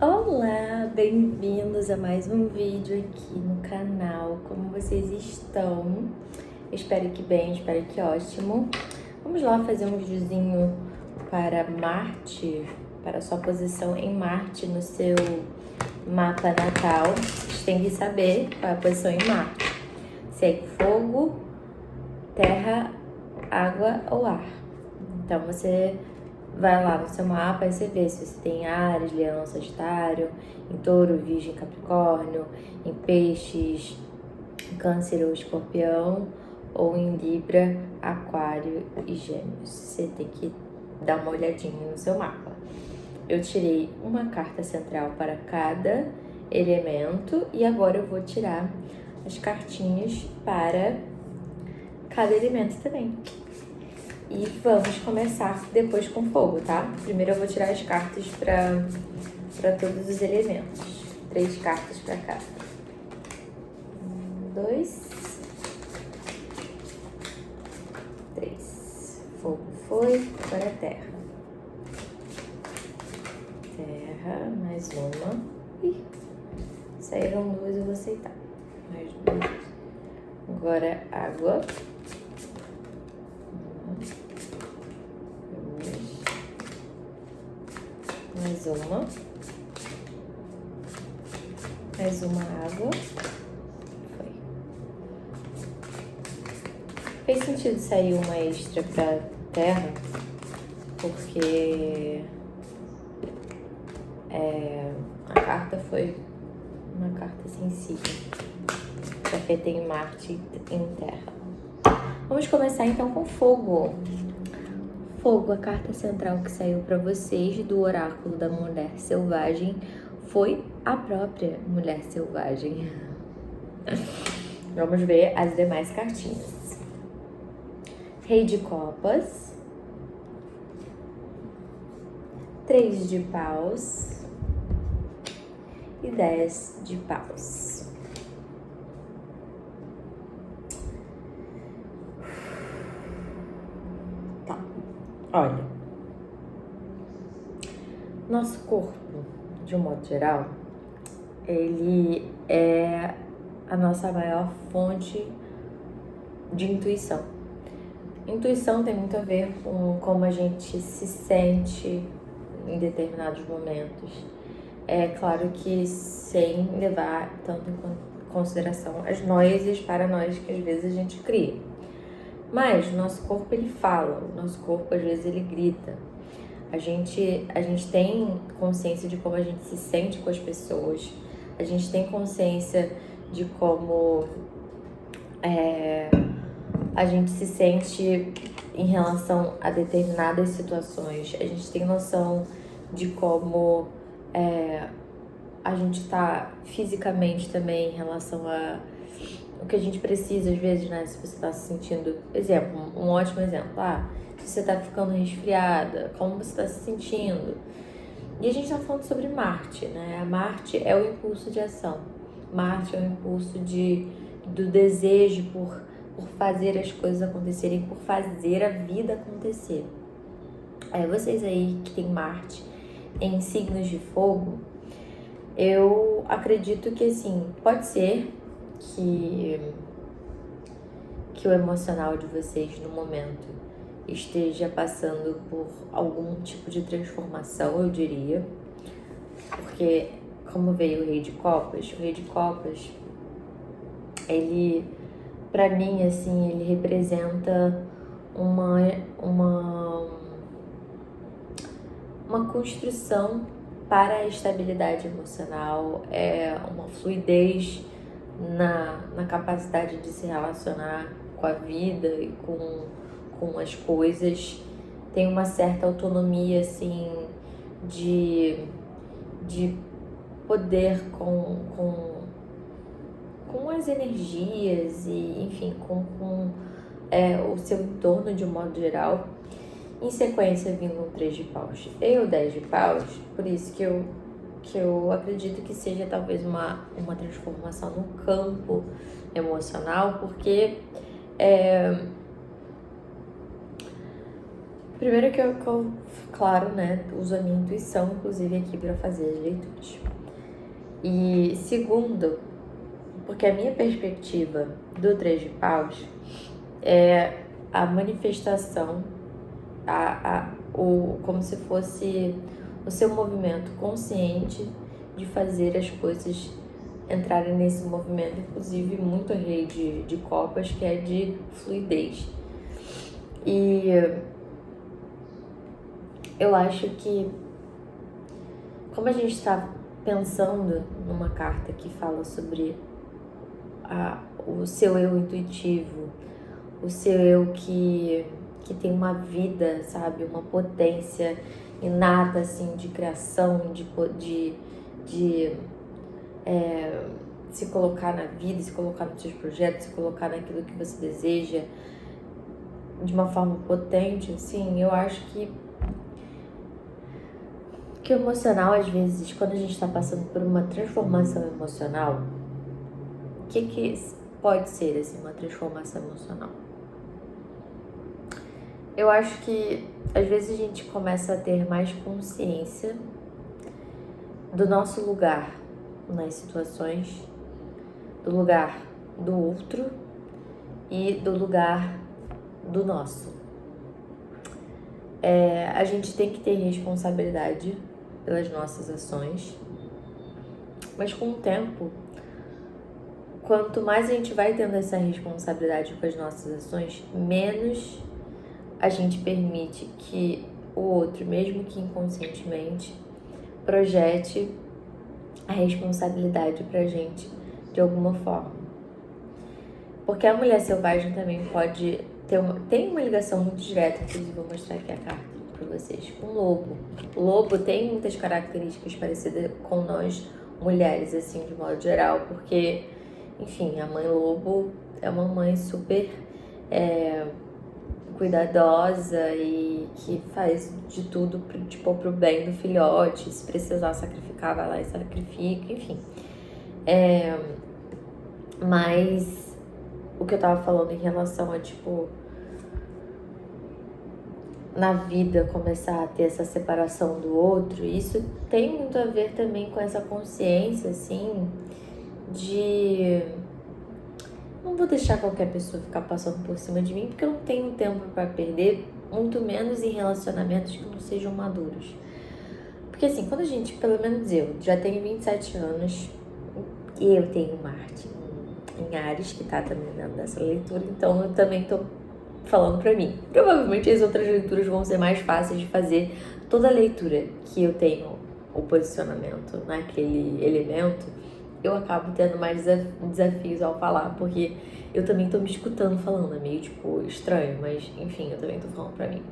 Olá, bem-vindos a mais um vídeo aqui no canal. Como vocês estão? Espero que bem, espero que ótimo. Vamos lá fazer um videozinho para Marte, para a sua posição em Marte no seu mapa natal. Vocês têm que saber qual é a posição em Marte. Se é fogo, terra, água ou ar. Então você vai lá no seu mapa e você vê se você tem Áries, Leão, Sagitário, em Touro, Virgem, Capricórnio, em Peixes, Câncer ou Escorpião, ou em Libra, Aquário e Gêmeos. Você tem que dar uma olhadinha no seu mapa. Eu tirei uma carta central para cada elemento e agora eu vou tirar as cartinhas para cada elemento também. E vamos começar depois com fogo, tá? Primeiro eu vou tirar as cartas para todos os elementos. 3 cartas para cada. 1, 2, 3. Fogo foi, agora terra. Terra, mais uma. Ih, saíram 2, eu vou aceitar. Mais 2. Agora água. Mais uma. Mais uma água. Foi. Fez sentido sair uma extra pra terra, porque a carta foi uma carta sensível, porque tem Marte em terra. Vamos começar então com fogo. Fogo, a carta central que saiu para vocês do oráculo da mulher selvagem foi a própria mulher selvagem. Vamos ver as demais cartinhas. Rei de copas, 3 de paus e 10 de paus. Olha, nosso corpo, de um modo geral, ele é a nossa maior fonte de intuição. Intuição tem muito a ver com como a gente se sente em determinados momentos. É claro que sem levar tanto em consideração as noias e as paranoias que às vezes a gente cria. Mas o nosso corpo, ele fala, o nosso corpo às vezes ele grita. A gente tem consciência de como a gente se sente com as pessoas. A gente tem consciência de como a gente se sente em relação a determinadas situações. A gente tem noção de como a gente tá fisicamente também em relação a o que a gente precisa, às vezes, né? Se você tá se sentindo... Exemplo, um ótimo exemplo. Se você tá ficando resfriada, como você tá se sentindo? E a gente tá falando sobre Marte, né? A Marte é o impulso de ação. Marte é o impulso do desejo por fazer as coisas acontecerem, por fazer a vida acontecer. Vocês aí que tem Marte em signos de fogo, eu acredito que, assim, pode ser que o emocional de vocês no momento esteja passando por algum tipo de transformação, eu diria, porque como veio o Rei de Copas, ele, pra mim, assim, ele representa uma construção para a estabilidade emocional, uma fluidez na capacidade de se relacionar com a vida e com as coisas. Tem uma certa autonomia, assim, de poder com as energias e, enfim, com o seu entorno de um modo geral. Em sequência, vindo um 3 de paus e o 10 de paus, por isso que eu acredito que seja talvez uma transformação no campo emocional, porque Primeiro que eu, claro, né, uso a minha intuição, inclusive, aqui para fazer as leituras. E segundo, porque a minha perspectiva do Três de Paus é a manifestação, como se fosse o seu movimento consciente de fazer as coisas entrarem nesse movimento, inclusive muito rei de copas, que é de fluidez. E eu acho que, como a gente está pensando numa carta que fala sobre o seu eu intuitivo, o seu eu que tem uma vida, sabe, uma potência inata, assim, de criação, de se colocar na vida, se colocar nos seus projetos, se colocar naquilo que você deseja de uma forma potente, assim, eu acho que o emocional, às vezes, quando a gente está passando por uma transformação emocional, o que pode ser, assim, uma transformação emocional? Eu acho que, às vezes, a gente começa a ter mais consciência do nosso lugar nas situações, do lugar do outro e do lugar do nosso. A gente tem que ter responsabilidade pelas nossas ações, mas com o tempo, quanto mais a gente vai tendo essa responsabilidade com as nossas ações, menos a gente permite que o outro, mesmo que inconscientemente, projete a responsabilidade pra gente de alguma forma. Porque a mulher selvagem também pode tem uma ligação muito direta, inclusive vou mostrar aqui a carta para vocês, com o lobo. O lobo tem muitas características parecidas com nós mulheres, assim, de modo geral, porque, enfim, a mãe lobo é uma mãe super cuidadosa e que faz de tudo pro bem do filhote. Se precisar sacrificar, vai lá e sacrifica, enfim. Mas o que eu tava falando em relação a, tipo, na vida começar a ter essa separação do outro, isso tem muito a ver também com essa consciência, assim, de não vou deixar qualquer pessoa ficar passando por cima de mim, porque eu não tenho tempo para perder, muito menos em relacionamentos que não sejam maduros. Porque assim, quando a gente, pelo menos eu, já tenho 27 anos e eu tenho Marte em Áries, que tá também dentro dessa leitura, então eu também tô falando pra mim. Provavelmente as outras leituras vão ser mais fáceis de fazer. Toda leitura que eu tenho o posicionamento naquele elemento, eu acabo tendo mais desafios ao falar, porque eu também tô me escutando falando, é meio, tipo, estranho, mas enfim, eu também tô falando pra mim.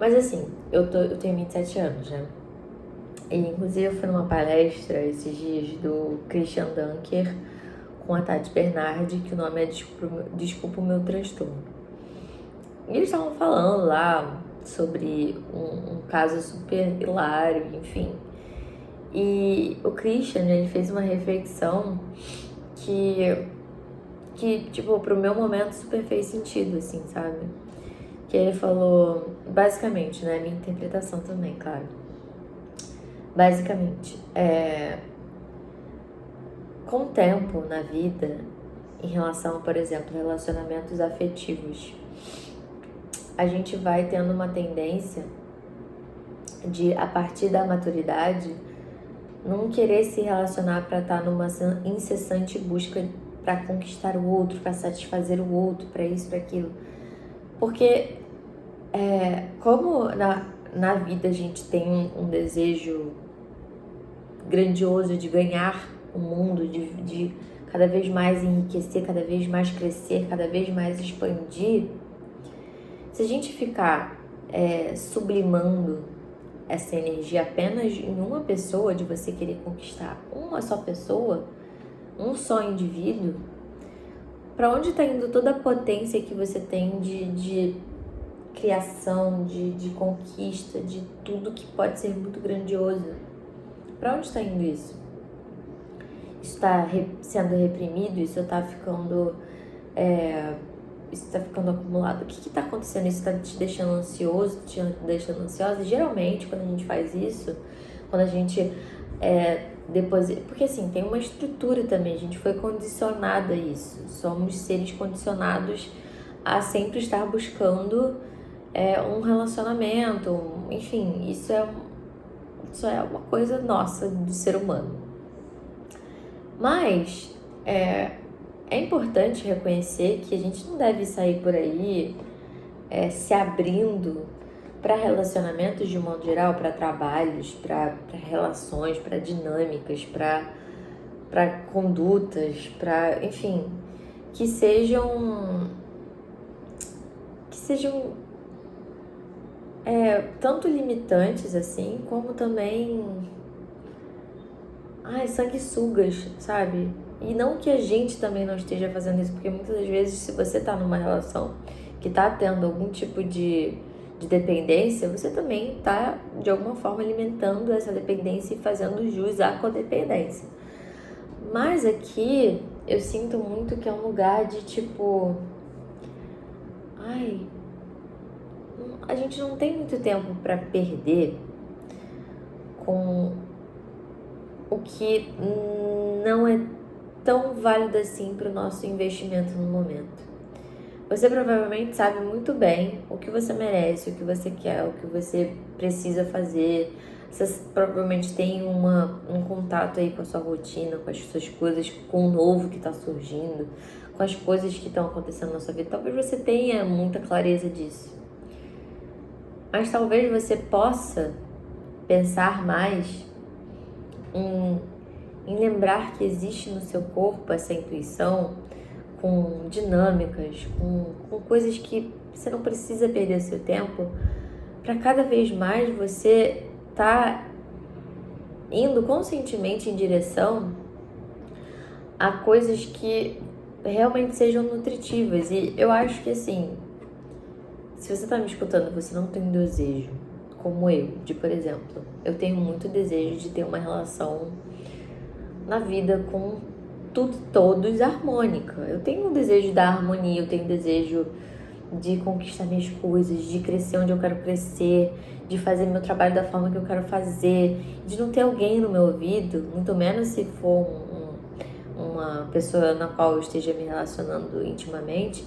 Mas assim, eu tenho 27 anos, né? E inclusive eu fui numa palestra esses dias do Christian Dunker com a Tati Bernardi, que o nome é Desculpa o Meu Transtorno. E eles estavam falando lá sobre um caso super hilário, enfim. E o Christian, ele fez uma reflexão que tipo, pro meu momento super fez sentido, assim, sabe? Que ele falou, basicamente, né, minha interpretação também, claro. Basicamente, com o tempo na vida, em relação, por exemplo, relacionamentos afetivos, a gente vai tendo uma tendência de, a partir da maturidade, não querer se relacionar para estar numa incessante busca para conquistar o outro, para satisfazer o outro, para isso, para aquilo. Porque como na vida a gente tem um desejo grandioso de ganhar o mundo, de cada vez mais enriquecer, cada vez mais crescer, cada vez mais expandir, se a gente ficar sublimando essa energia apenas em uma pessoa, de você querer conquistar uma só pessoa, um só indivíduo, para onde está indo toda a potência que você tem de criação, de conquista, de tudo que pode ser muito grandioso? Para onde está indo isso? Isso está sendo reprimido? Isso está ficando isso tá ficando acumulado? O que que tá acontecendo? Isso tá te deixando ansioso, te deixando ansiosa? E geralmente, quando a gente faz isso, quando a gente depois... Porque assim, tem uma estrutura também, a gente foi condicionado a isso. Somos seres condicionados a sempre estar buscando um relacionamento, enfim, isso é uma coisa nossa, do ser humano. Mas é importante reconhecer que a gente não deve sair por aí se abrindo para relacionamentos de modo geral, para trabalhos, para relações, para dinâmicas, para condutas, para, enfim, que sejam tanto limitantes assim, como também sanguessugas, sabe? E não que a gente também não esteja fazendo isso, porque muitas das vezes, se você tá numa relação que tá tendo algum tipo de dependência, você também tá, de alguma forma, alimentando essa dependência e fazendo jus à codependência. Mas aqui, eu sinto muito que é um lugar de tipo... a gente não tem muito tempo pra perder com o que não é tão válido assim para o nosso investimento no momento. Você provavelmente sabe muito bem o que você merece, o que você quer, o que você precisa fazer. Você provavelmente tem um contato aí com a sua rotina, com as suas coisas, com o novo que está surgindo, com as coisas que estão acontecendo na sua vida. Talvez você tenha muita clareza disso. Mas talvez você possa pensar mais em lembrar que existe no seu corpo essa intuição com dinâmicas, com coisas que você não precisa perder seu tempo, para cada vez mais você tá indo conscientemente em direção a coisas que realmente sejam nutritivas. E eu acho que assim, se você tá me escutando, você não tem desejo, como eu, por exemplo, eu tenho muito desejo de ter uma relação na vida com tudo, todos harmônica. Eu tenho um desejo da harmonia, eu tenho um desejo de conquistar minhas coisas, de crescer onde eu quero crescer, de fazer meu trabalho da forma que eu quero fazer, de não ter alguém no meu ouvido, muito menos se for uma pessoa na qual eu esteja me relacionando intimamente,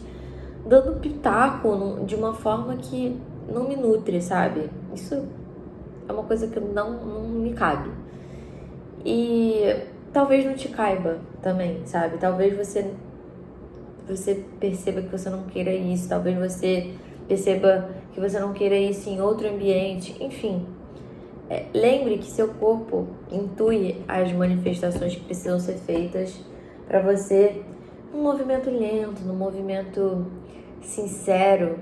dando pitaco de uma forma que não me nutre, sabe? Isso é uma coisa que não me cabe. E talvez não te caiba também, sabe? Talvez você perceba que você não queira isso, talvez você perceba que você não queira isso em outro ambiente, enfim. Lembre que seu corpo intui as manifestações que precisam ser feitas para você num movimento lento, num movimento sincero,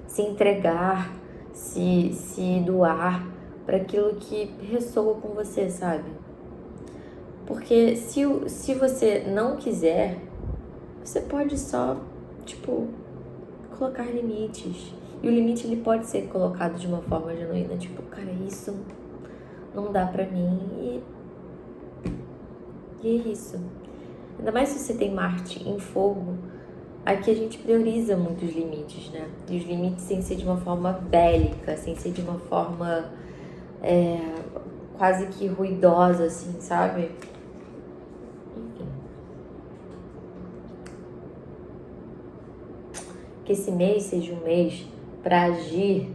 se entregar, se doar para aquilo que ressoa com você, sabe? Porque se você não quiser, você pode só, colocar limites. E o limite, ele pode ser colocado de uma forma genuína. Cara, isso não dá pra mim. E é isso. Ainda mais se você tem Marte em fogo, aqui a gente prioriza muito os limites, né? E os limites sem ser de uma forma bélica, sem ser de uma forma quase que ruidosa, assim, sabe? Que esse mês seja um mês para agir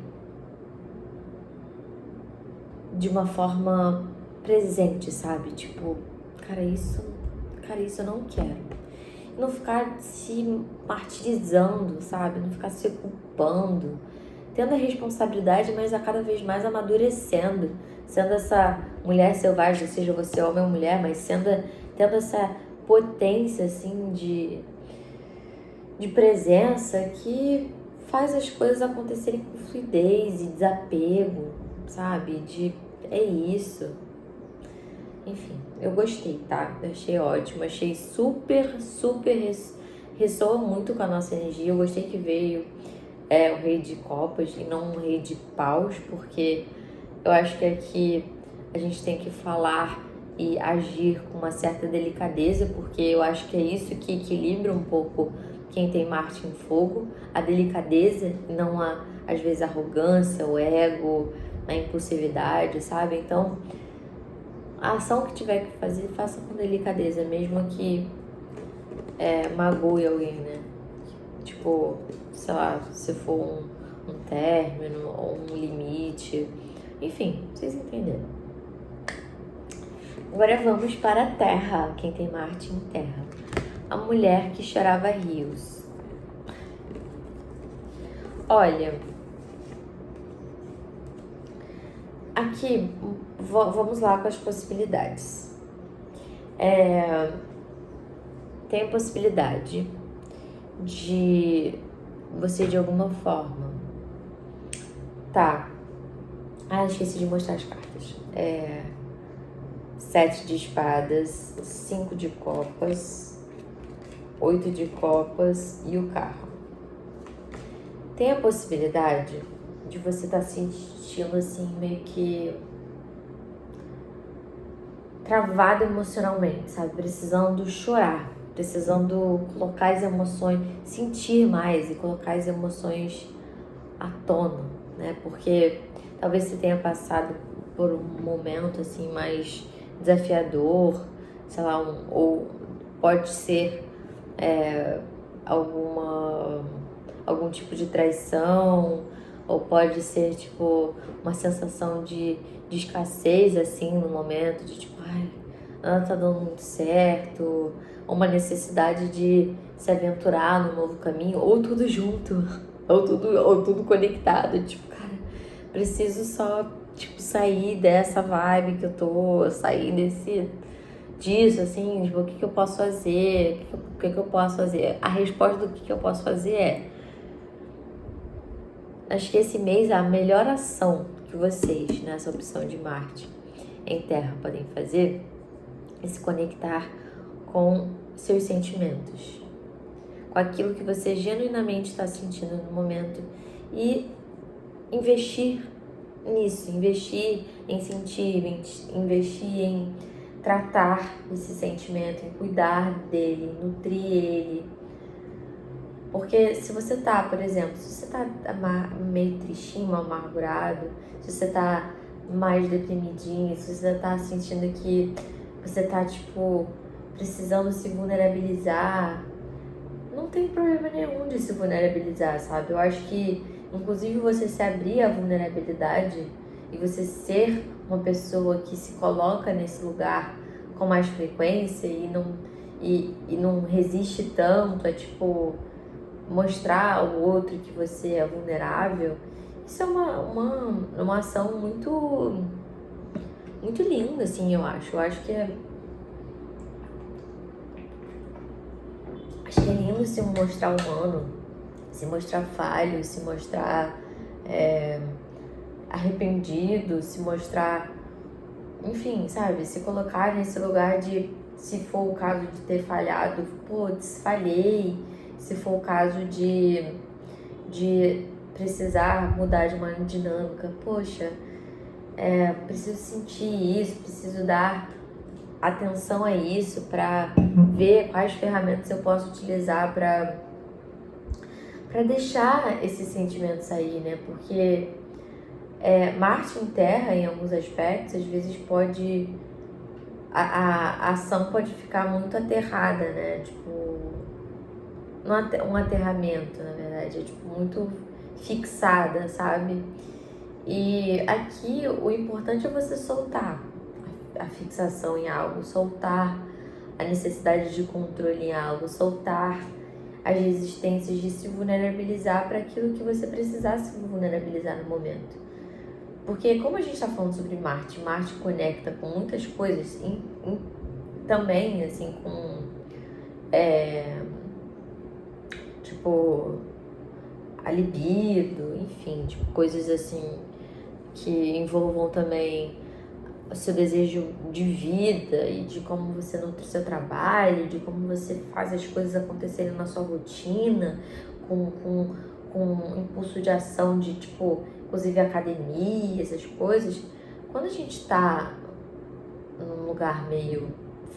de uma forma presente, sabe? Cara, isso eu não quero. Não ficar se martirizando, sabe? Não ficar se culpando, tendo a responsabilidade, mas a cada vez mais amadurecendo, sendo essa mulher selvagem, seja você homem ou mulher, mas tendo essa potência, assim, de presença que faz as coisas acontecerem com fluidez e desapego, sabe? É isso. Enfim, eu gostei, tá? Eu achei ótimo, achei super ressoa muito com a nossa energia. Eu gostei que veio o rei de copas e não um rei de paus, porque eu acho que aqui a gente tem que falar e agir com uma certa delicadeza, porque eu acho que é isso que equilibra um pouco quem tem Marte em fogo, a delicadeza, e não a, às vezes, a arrogância, o ego, a impulsividade, sabe? Então, a ação que tiver que fazer, faça com delicadeza, mesmo que magoe alguém, né? Tipo, sei lá, se for um término ou um limite, enfim, vocês entenderam. Agora vamos para a Terra, quem tem Marte em Terra. A mulher que chorava rios. Olha, aqui, vamos lá com as possibilidades. Tem a possibilidade de você, de alguma forma... Tá. Esqueci de mostrar as cartas. 7 de espadas, 5 de copas, 8 de copas e o carro. Tem a possibilidade de você estar sentindo assim, meio que travado emocionalmente, sabe? Precisando chorar, precisando colocar as emoções, sentir mais e colocar as emoções à tona, né? Porque talvez você tenha passado por um momento assim mais desafiador, sei lá, ou pode ser algum tipo de traição, ou pode ser tipo uma sensação de escassez assim no momento, de tipo, nada tá dando muito certo, ou uma necessidade de se aventurar num novo caminho, ou tudo junto, ou tudo conectado, tipo, cara, preciso só tipo sair dessa vibe que eu tô, sair disso, assim, tipo, o que eu posso fazer, o que eu posso fazer. A resposta do que eu posso fazer acho que esse mês a melhor ação que vocês, nessa opção de Marte em Terra, podem fazer é se conectar com seus sentimentos, com aquilo que você genuinamente está sentindo no momento e investir nisso, investir em sentir, investir em tratar esse sentimento, em cuidar dele, nutrir ele. Porque se você tá, por exemplo, se você tá meio tristinho, amargurado, se você tá mais deprimidinho, se você tá sentindo que você tá, tipo, precisando se vulnerabilizar, não tem problema nenhum de se vulnerabilizar, sabe? Eu acho que, inclusive, você se abrir à vulnerabilidade e você ser uma pessoa que se coloca nesse lugar com mais frequência e não resiste tanto a, tipo, mostrar ao outro que você é vulnerável, isso é uma ação muito, muito linda, assim, eu acho. Eu acho que é lindo se mostrar humano, se mostrar falho, se mostrar arrependido, se mostrar, enfim, sabe, se colocar nesse lugar de, se for o caso de ter falhado, putz, falhei, se for o caso de precisar mudar de uma dinâmica, poxa, preciso sentir isso, preciso dar atenção a isso para ver quais ferramentas eu posso utilizar para deixar esse sentimento sair, né? Porque Marte em Terra, em alguns aspectos, às vezes pode... A ação pode ficar muito aterrada, né? Tipo, um aterramento, na verdade, é tipo muito fixada, sabe? E aqui o importante é você soltar a fixação em algo, soltar a necessidade de controle em algo, soltar as resistências de se vulnerabilizar para aquilo que você precisar se vulnerabilizar no momento. Porque como a gente está falando sobre Marte conecta com muitas coisas, também, assim, com... tipo, a libido, enfim, tipo, coisas assim que envolvam também o seu desejo de vida e de como você nutre seu trabalho, de como você faz as coisas acontecerem na sua rotina, com impulso de ação de, tipo, inclusive academia, essas coisas. Quando a gente tá num lugar meio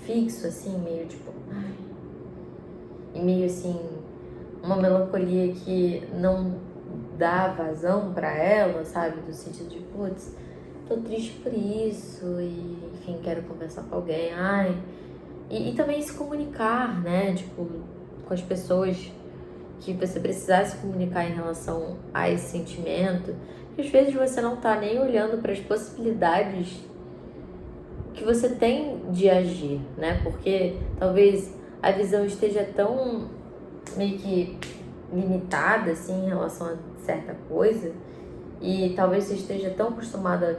fixo, assim, meio tipo, e meio assim, uma melancolia que não dá vazão pra ela, sabe? No sentido de, putz, tô triste por isso e, enfim, quero conversar com alguém, ai. E também se comunicar, né? Tipo, com as pessoas que você precisar se comunicar em relação a esse sentimento. Porque às vezes você não tá nem olhando para as possibilidades que você tem de agir, né? Porque talvez a visão esteja tão meio que limitada, assim, em relação a certa coisa. E talvez você esteja tão acostumada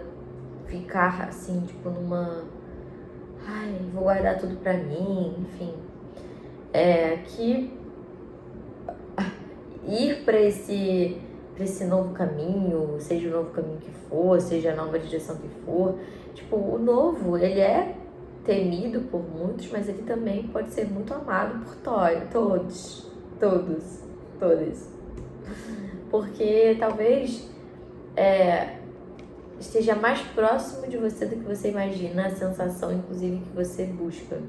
a ficar, assim, tipo, numa... Ai, vou guardar tudo pra mim, enfim. Que ir para esse novo caminho, seja o novo caminho que for, seja a nova direção que for, tipo, o novo, ele é temido por muitos, mas ele também pode ser muito amado por todos, todas. Porque talvez esteja mais próximo de você do que você imagina, a sensação, inclusive, que você busca.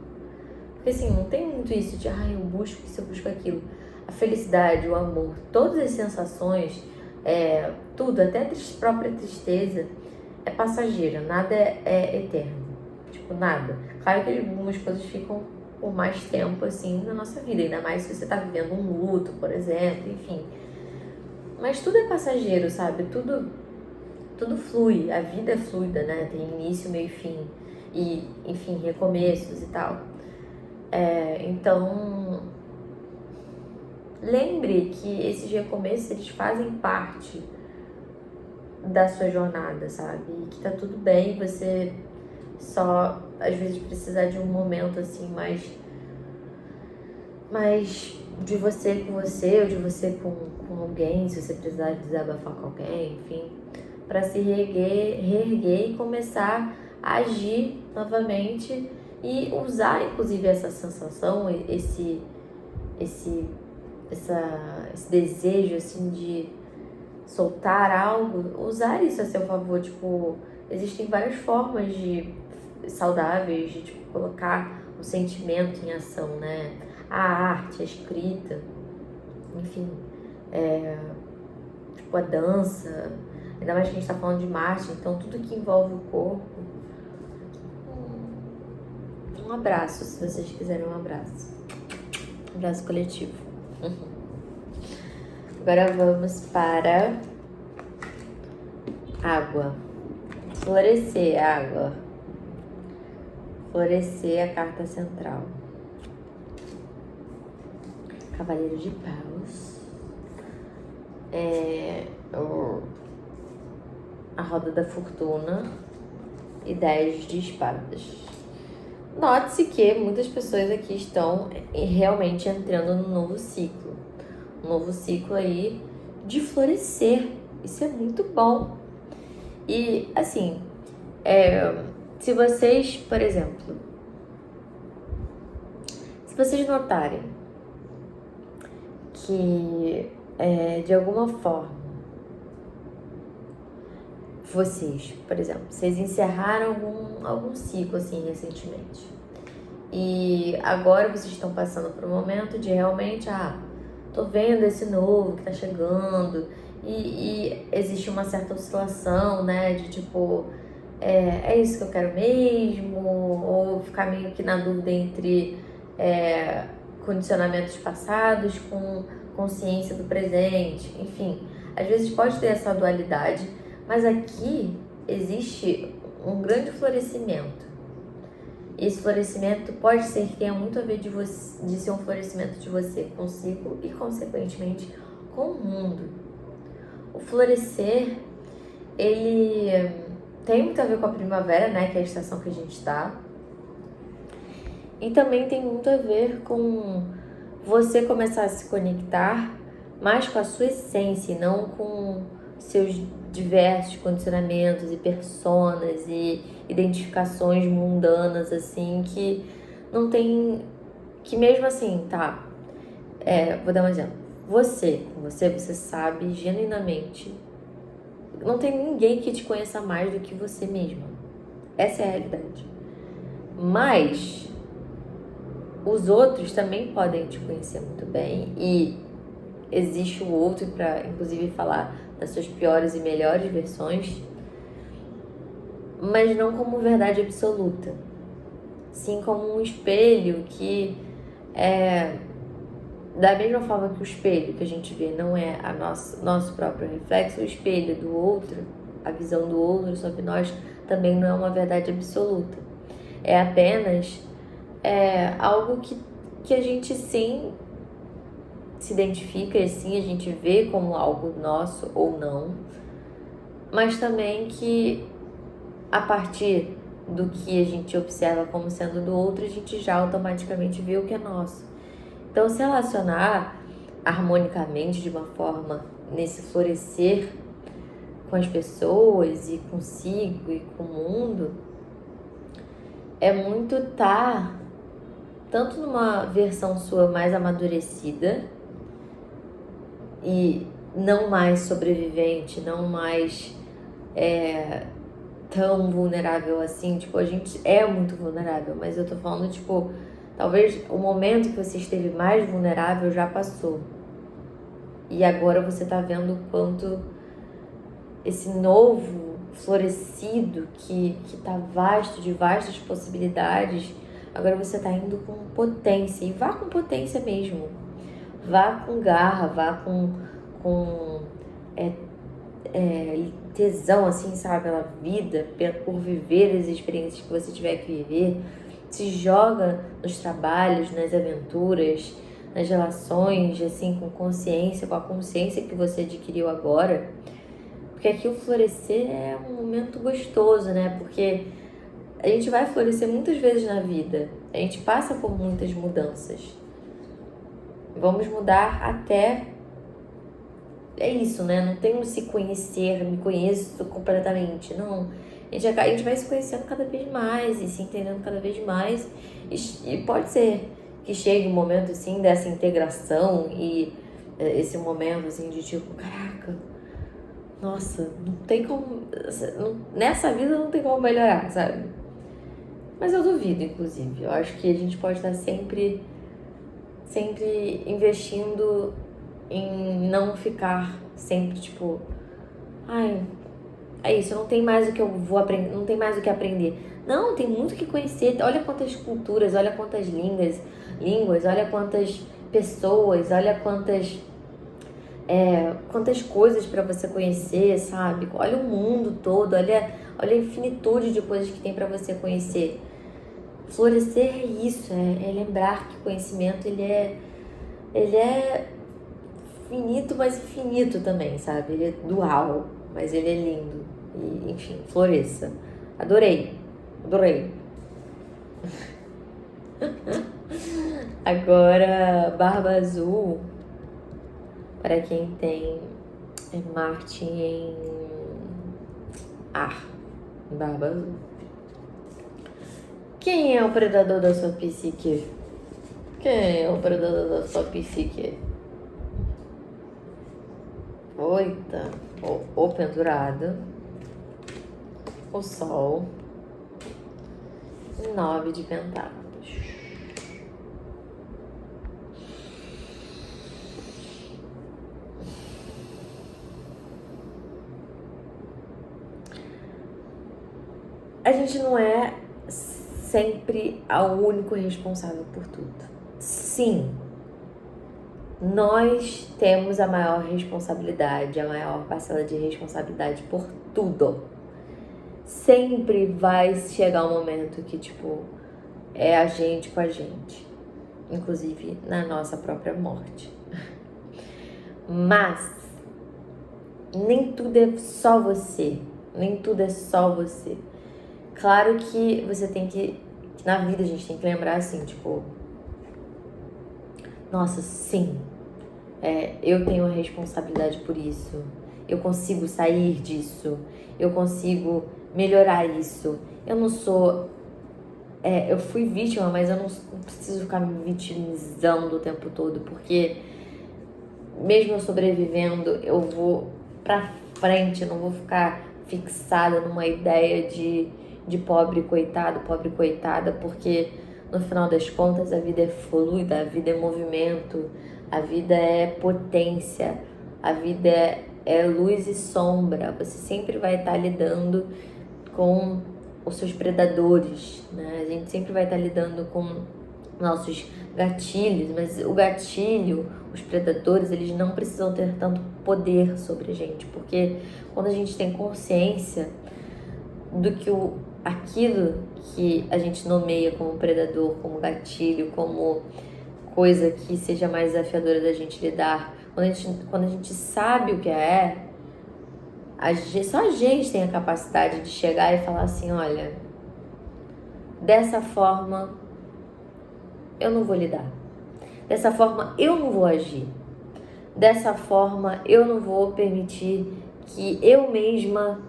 Porque assim, não tem muito isso de, eu busco isso, eu busco aquilo. A felicidade, o amor, todas as sensações, tudo, até a própria tristeza, é passageira, nada é eterno. Tipo, nada. Claro que algumas coisas ficam por mais tempo, assim, na nossa vida, ainda mais se você tá vivendo um luto, por exemplo, enfim. Mas tudo é passageiro, sabe? Tudo flui, a vida é fluida, né? Tem início, meio e fim. E, enfim, recomeços e tal. Então, lembre que esses recomeços, eles fazem parte da sua jornada, sabe? E que tá tudo bem você só, às vezes, precisar de um momento, assim, mais de você com você, ou de você com alguém, se você precisar desabafar com alguém, enfim, para se reerguer e começar a agir novamente e usar, inclusive, essa sensação, esse desejo, assim, de soltar algo, usar isso a seu favor. Tipo, existem várias formas saudáveis de, tipo, colocar o sentimento em ação, né? A arte, a escrita, enfim, tipo, a dança, ainda mais que a gente tá falando de Marte, então tudo que envolve o corpo. Um abraço, se vocês quiserem um abraço. Um abraço coletivo. Agora vamos para água. Florescer, água. Florescer, a carta central. Cavaleiro de Paus. A roda da fortuna e 10 de espadas. Note-se que muitas pessoas aqui estão realmente entrando num novo ciclo. Um novo ciclo aí de florescer. Isso é muito bom. E, assim, se vocês, por exemplo, se vocês notarem que, de alguma forma, vocês, por exemplo, vocês encerraram algum ciclo, assim, recentemente. E agora vocês estão passando por um momento de realmente, tô vendo esse novo que tá chegando. E existe uma certa oscilação, né? De tipo, é isso que eu quero mesmo? Ou ficar meio que na dúvida entre condicionamentos passados com consciência do presente. Enfim, às vezes pode ter essa dualidade, mas aqui existe um grande florescimento. Esse florescimento pode ser que tenha muito a ver de ser um florescimento de você consigo e, consequentemente, com o mundo. O florescer, ele tem muito a ver com a primavera, né, que é a estação que a gente está. E também tem muito a ver com você começar a se conectar mais com a sua essência e não com seus diversos condicionamentos e personas e identificações mundanas, assim, que não tem... Que mesmo assim, vou dar um exemplo. Você sabe genuinamente. Não tem ninguém que te conheça mais do que você mesma. Essa é a realidade. Mas os outros também podem te conhecer muito bem e existe o outro para, inclusive, falar das suas piores e melhores versões, mas não como verdade absoluta, sim como um espelho que da mesma forma que o espelho que a gente vê não é nosso próprio reflexo, o espelho do outro, a visão do outro sobre nós também não é uma verdade absoluta. É apenas algo que a gente sim se identifica, e sim a gente vê como algo nosso ou não, mas também que a partir do que a gente observa como sendo do outro, a gente já automaticamente vê o que é nosso. Então, se relacionar harmonicamente de uma forma nesse florescer com as pessoas e consigo e com o mundo é muito tanto numa versão sua mais amadurecida e não mais sobrevivente, não mais tão vulnerável assim. Tipo, a gente é muito vulnerável, mas eu tô falando, tipo, talvez o momento que você esteve mais vulnerável já passou. E agora você tá vendo o quanto esse novo florescido que tá vasto, de vastas possibilidades, agora você tá indo com potência. E vá com potência mesmo. Vá com garra, vá com tesão, assim, sabe, pela vida, por viver as experiências que você tiver que viver. Se joga nos trabalhos, nas aventuras, nas relações, assim, com consciência, com a consciência que você adquiriu agora. Porque aqui o florescer é um momento gostoso, né? Porque a gente vai florescer muitas vezes na vida. A gente passa por muitas mudanças. Vamos mudar até... É isso, né? Não tem um se conhecer, me conheço completamente. Não. A gente vai se conhecendo cada vez mais e se entendendo cada vez mais. E pode ser que chegue um momento, assim, dessa integração e esse momento, assim, de tipo, caraca, nossa, não tem como... Nessa vida não tem como melhorar, sabe? Mas eu duvido, inclusive. Eu acho que a gente pode estar sempre investindo em não ficar sempre, tipo... Ai, é isso, não tem mais o que eu vou aprender, não tem mais o que aprender. Não, tem muito o que conhecer. Olha quantas culturas, olha quantas línguas, olha quantas pessoas, olha quantas coisas para você conhecer, sabe? Olha o mundo todo, olha a infinitude de coisas que tem para você conhecer. Florescer é isso, é lembrar que o conhecimento ele é finito, mas infinito também, sabe? Ele é dual, mas ele é lindo. E, enfim, floresça. Adorei. Agora, Barba Azul, para quem tem Marte em ar, Barba Azul. Quem é o predador da sua psique? Quem é o predador da sua psique? Oita, o pendurado, o sol, 9 de pentáculos. A gente não é sempre o único responsável por tudo. Sim, nós temos a maior responsabilidade, a maior parcela de responsabilidade por tudo. Sempre vai chegar um momento que, tipo, é a gente com a gente. Inclusive na nossa própria morte. Mas nem tudo é só você. Nem tudo é só você. Claro que você tem que na vida a gente tem que lembrar assim, tipo... Nossa, sim, eu tenho a responsabilidade por isso. Eu consigo sair disso. Eu consigo melhorar isso. Eu não sou... eu fui vítima, mas eu não preciso ficar me vitimizando o tempo todo. Porque mesmo eu sobrevivendo, eu vou pra frente. Eu não vou ficar fixada numa ideia de pobre coitado, pobre coitada. Porque... no final das contas, a vida é fluida, a vida é movimento, A vida é potência, a vida é luz e sombra. Você sempre vai estar lidando com os seus predadores, né? A gente sempre vai estar lidando com nossos gatilhos, mas o gatilho, os predadores, eles não precisam ter tanto poder sobre a gente, porque quando a gente tem consciência do que aquilo que a gente nomeia como predador, como gatilho, como coisa que seja mais desafiadora da gente lidar, quando a gente sabe o que só a gente tem a capacidade de chegar e falar assim, olha, dessa forma eu não vou lidar, dessa forma eu não vou agir, dessa forma eu não vou permitir que eu mesma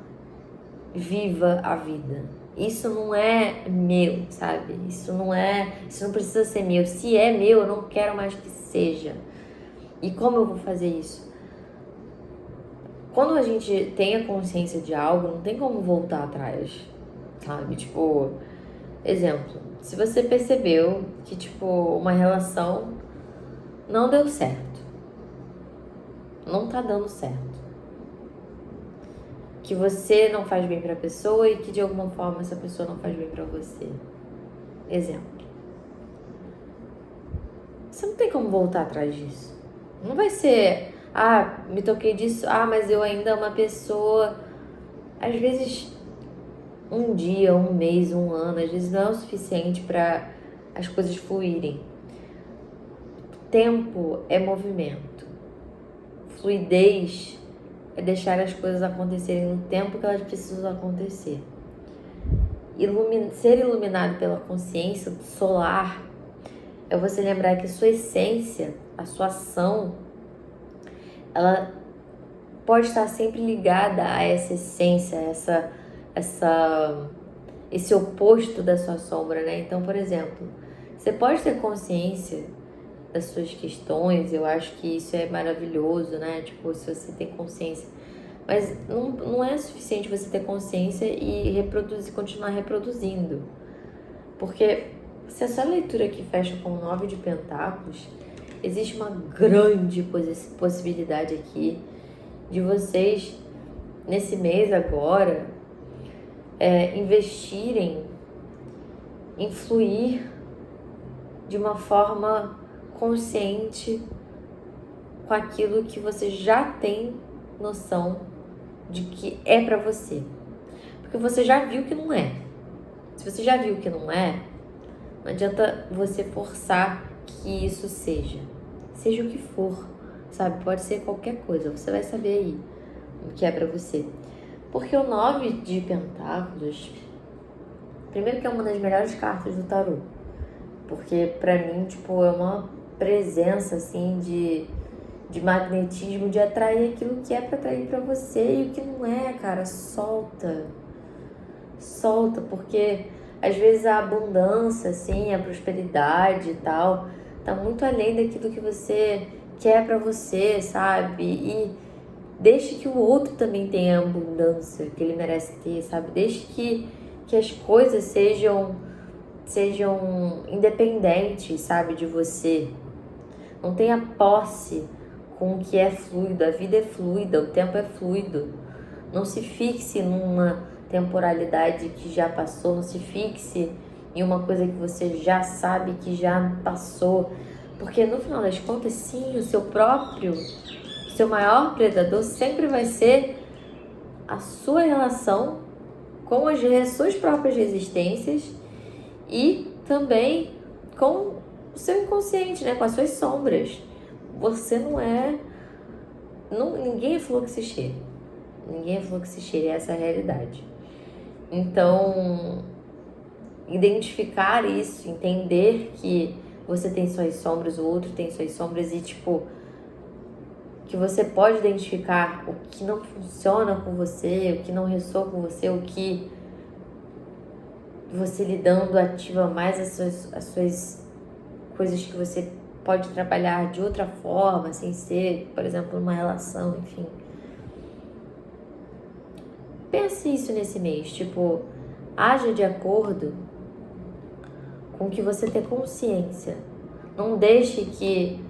viva a vida. Isso não é meu, sabe? Isso não precisa ser meu. Se é meu, eu não quero mais que seja. E como eu vou fazer isso? Quando a gente tem a consciência de algo, não tem como voltar atrás, sabe? Tipo, exemplo, se você percebeu que, tipo, uma relação não deu certo, não tá dando certo, que você não faz bem pra pessoa e que de alguma forma essa pessoa não faz bem pra você. Exemplo. Você não tem como voltar atrás disso. Não vai ser, me toquei disso, mas eu ainda amo a pessoa. Às vezes, um dia, um mês, um ano, às vezes não é o suficiente para as coisas fluírem. Tempo é movimento. Fluidez é deixar as coisas acontecerem no tempo que elas precisam acontecer. Ser iluminado pela consciência solar é você lembrar que a sua essência, a sua ação, ela pode estar sempre ligada a essa essência, esse oposto da sua sombra, né? Então, por exemplo, você pode ter consciência das suas questões, eu acho que isso é maravilhoso, né? Tipo, se você tem consciência. Mas não é suficiente você ter consciência e continuar reproduzindo. Porque se a sua leitura aqui fecha com o 9 de Pentáculos, existe uma grande possibilidade aqui de vocês, nesse mês agora, investirem, influir de uma forma consciente com aquilo que você já tem noção de que é pra você. Porque você já viu que não é. Se você já viu que não adianta você forçar que isso seja o que for, sabe? Pode ser qualquer coisa, você vai saber aí o que é pra você. Porque o 9 de Pentáculos, primeiro que é uma das melhores cartas do tarô, porque pra mim, tipo, é uma presença, assim, de magnetismo, de atrair aquilo que é pra atrair pra você, e o que não é, cara, solta, porque às vezes a abundância, assim, a prosperidade e tal, tá muito além daquilo que você quer pra você, sabe? E deixe que o outro também tenha a abundância que ele merece ter, sabe? Deixe que as coisas sejam independentes, sabe, de você. Não tenha posse com o que é fluido. A vida é fluida, o tempo é fluido. Não se fixe numa temporalidade que já passou, não se fixe em uma coisa que você já sabe que já passou. Porque no final das contas, sim, o seu maior predador sempre vai ser a sua relação com as suas próprias resistências e também com o seu inconsciente, né? Com as suas sombras. Você não é... ninguém é fluxicheiro. Ninguém é fluxicheiro, essa é a realidade. Então, identificar isso, entender que você tem suas sombras, o outro tem suas sombras e, tipo, que você pode identificar o que não funciona com você, o que não ressoa com você, o que você lidando ativa mais as suas coisas que você pode trabalhar de outra forma, sem ser, por exemplo, uma relação, enfim. Pense isso nesse mês, tipo, haja de acordo com o que você tem consciência. Não deixe que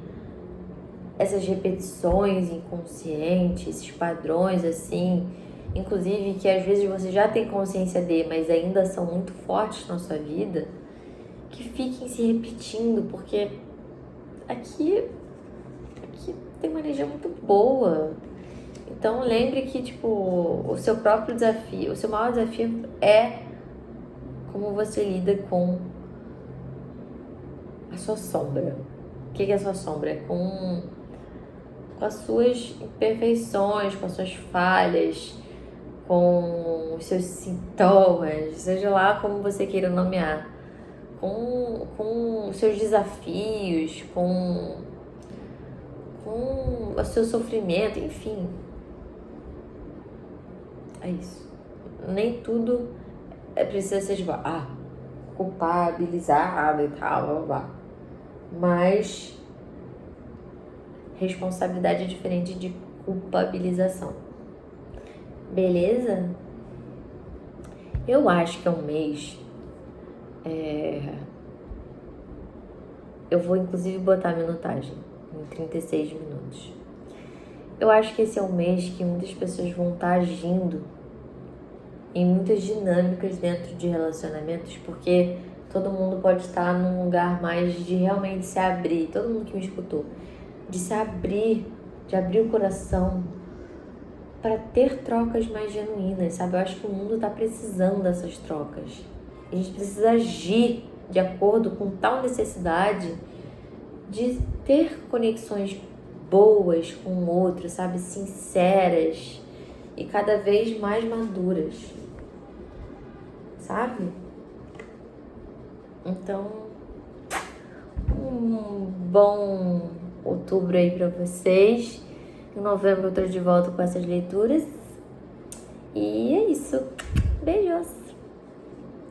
essas repetições inconscientes, esses padrões assim, inclusive que às vezes você já tem consciência de, mas ainda são muito fortes na sua vida, que fiquem se repetindo, porque aqui tem uma energia muito boa. Então lembre que, tipo, o seu próprio desafio, o seu maior desafio é como você lida com a sua sombra. O que é a sua sombra? É com as suas imperfeições, com as suas falhas, com os seus sintomas, seja lá como você queira nomear, com os seus desafios, com o seu sofrimento, enfim. É isso. Nem tudo precisa ser tipo, culpabilizado e tal, blá, blá, blá. Mas responsabilidade é diferente de culpabilização. Beleza? Eu acho que é um mês. Eu vou inclusive botar a minutagem em 36 minutos. Eu acho que esse é um mês que muitas pessoas vão estar agindo em muitas dinâmicas dentro de relacionamentos, porque todo mundo pode estar num lugar mais de realmente se abrir, todo mundo que me escutou, de se abrir, de abrir o coração para ter trocas mais genuínas, sabe? Eu acho que o mundo tá precisando dessas trocas. A gente precisa agir de acordo com tal necessidade de ter conexões boas com o outro, sabe? Sinceras e cada vez mais maduras, sabe? Então, um bom outubro aí pra vocês. Em novembro eu tô de volta com essas leituras. E é isso. Beijos!